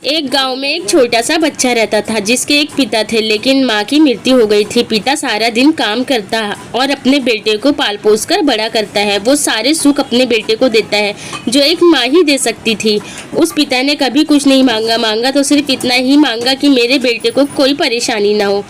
एक गांव में एक छोटा सा बच्चा रहता था जिसके एक पिता थे, लेकिन माँ की मृत्यु हो गई थी। पिता सारा दिन काम करता और अपने बेटे को पाल पोस कर बड़ा करता है। वो सारे सुख अपने बेटे को देता है जो एक माँ ही दे सकती थी। उस पिता ने कभी कुछ नहीं मांगा तो सिर्फ इतना ही मांगा कि मेरे बेटे को कोई परेशानी ना हो।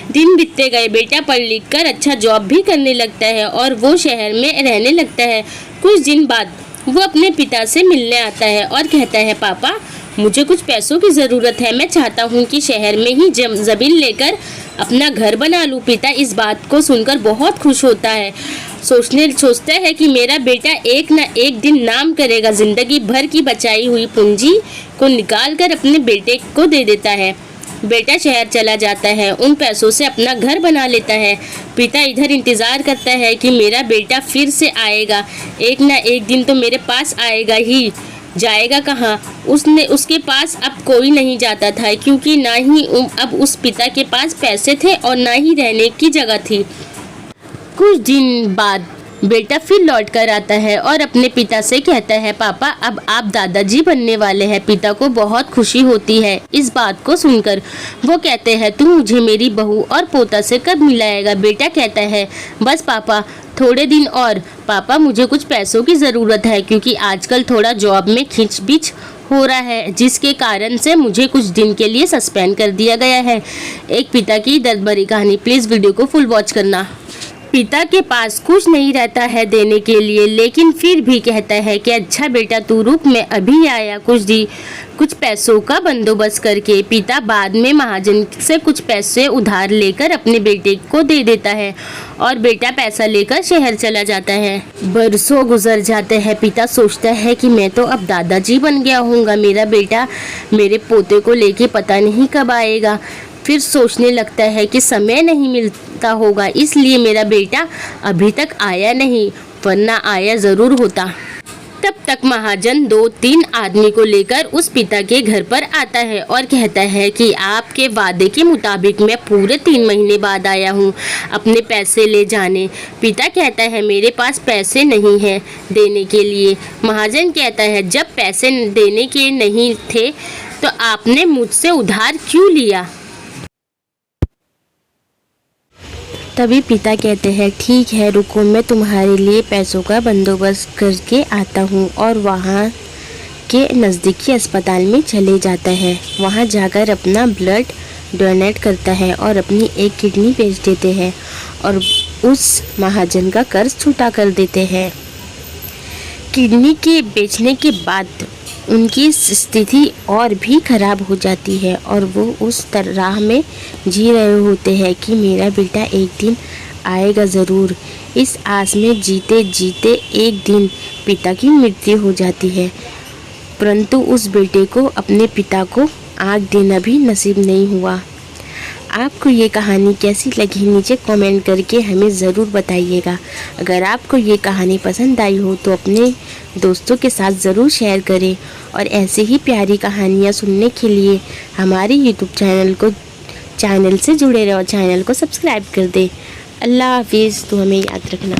दिन बीतते गए, बेटा पढ़ लिख कर अच्छा जॉब भी करने लगता है और वो शहर में रहने लगता है। कुछ दिन बाद वो अपने पिता से मिलने आता है और कहता है, पापा मुझे कुछ पैसों की ज़रूरत है। मैं चाहता हूँ कि शहर में ही ज़मीन लेकर अपना घर बना लूँ। पिता इस बात को सुनकर बहुत खुश होता है। सोचता है कि मेरा बेटा एक न एक दिन नाम करेगा। ज़िंदगी भर की बचाई हुई पूंजी को निकाल कर अपने बेटे को दे देता है। बेटा शहर चला जाता है, उन पैसों से अपना घर बना लेता है। पिता इधर इंतज़ार करता है कि मेरा बेटा फिर से आएगा, एक न एक दिन तो मेरे पास आएगा ही। जाएगा कहाँ? उसके पास अब कोई नहीं जाता था, क्योंकि ना ही अब उस पिता के पास पैसे थे और ना ही रहने की जगह थी। कुछ दिन बाद बेटा फिर लौट कर आता है और अपने पिता से कहता है, पापा अब आप दादाजी बनने वाले हैं। पिता को बहुत खुशी होती है इस बात को सुनकर। वो कहते हैं, तू मुझे मेरी बहू और पोता से कब मिलाएगा? बेटा कहता है, बस पापा थोड़े दिन और। पापा मुझे कुछ पैसों की ज़रूरत है, क्योंकि आजकल थोड़ा जॉब में खिंचबिच हो रहा है, जिसके कारण से मुझे कुछ दिन के लिए सस्पेंड कर दिया गया है। एक पिता की दर्द भरी कहानी। प्लीज़ वीडियो को फुल वॉच करना। पिता के पास कुछ नहीं रहता है देने के लिए, लेकिन फिर भी कहता है कि अच्छा बेटा तू रुक, मैं अभी आया, कुछ पैसों का बंदोबस्त करके। पिता बाद में महाजन से कुछ पैसे उधार लेकर अपने बेटे को दे देता है और बेटा पैसा लेकर शहर चला जाता है। बरसों गुजर जाते हैं। पिता सोचता है कि मैं तो अब दादाजी बन गया हूँगा, मेरा बेटा मेरे पोते को लेके पता नहीं कब आएगा। फिर सोचने लगता है कि समय नहीं मिलता होगा, इसलिए मेरा बेटा अभी तक आया नहीं, वरना आया ज़रूर होता। तब तक महाजन 2-3 आदमी को लेकर उस पिता के घर पर आता है और कहता है कि आपके वादे के मुताबिक मैं पूरे 3 महीने बाद आया हूँ अपने पैसे ले जाने। पिता कहता है, मेरे पास पैसे नहीं हैं देने के लिए। महाजन कहता है, जब पैसे देने के नहीं थे तो आपने मुझसे उधार क्यों लिया? तभी पिता कहते हैं, ठीक है रुको, मैं तुम्हारे लिए पैसों का बंदोबस्त करके आता हूँ। और वहाँ के नज़दीकी अस्पताल में चले जाता है। वहाँ जाकर अपना ब्लड डोनेट करता है और अपनी एक किडनी बेच देते हैं और उस महाजन का कर्ज छूटा कर देते हैं। किडनी के बेचने के बाद उनकी स्थिति और भी ख़राब हो जाती है और वो उस राह में जी रहे होते हैं कि मेरा बेटा एक दिन आएगा ज़रूर। इस आस में जीते जीते एक दिन पिता की मृत्यु हो जाती है, परंतु उस बेटे को अपने पिता को आँख देना भी नसीब नहीं हुआ। आपको ये कहानी कैसी लगी नीचे कमेंट करके हमें ज़रूर बताइएगा। अगर आपको ये कहानी पसंद आई हो तो अपने दोस्तों के साथ ज़रूर शेयर करें और ऐसे ही प्यारी कहानियाँ सुनने के लिए हमारे यूट्यूब चैनल से जुड़े रहो। चैनल को सब्सक्राइब कर दें। अल्लाह हाफिज़। तो हमें याद रखना।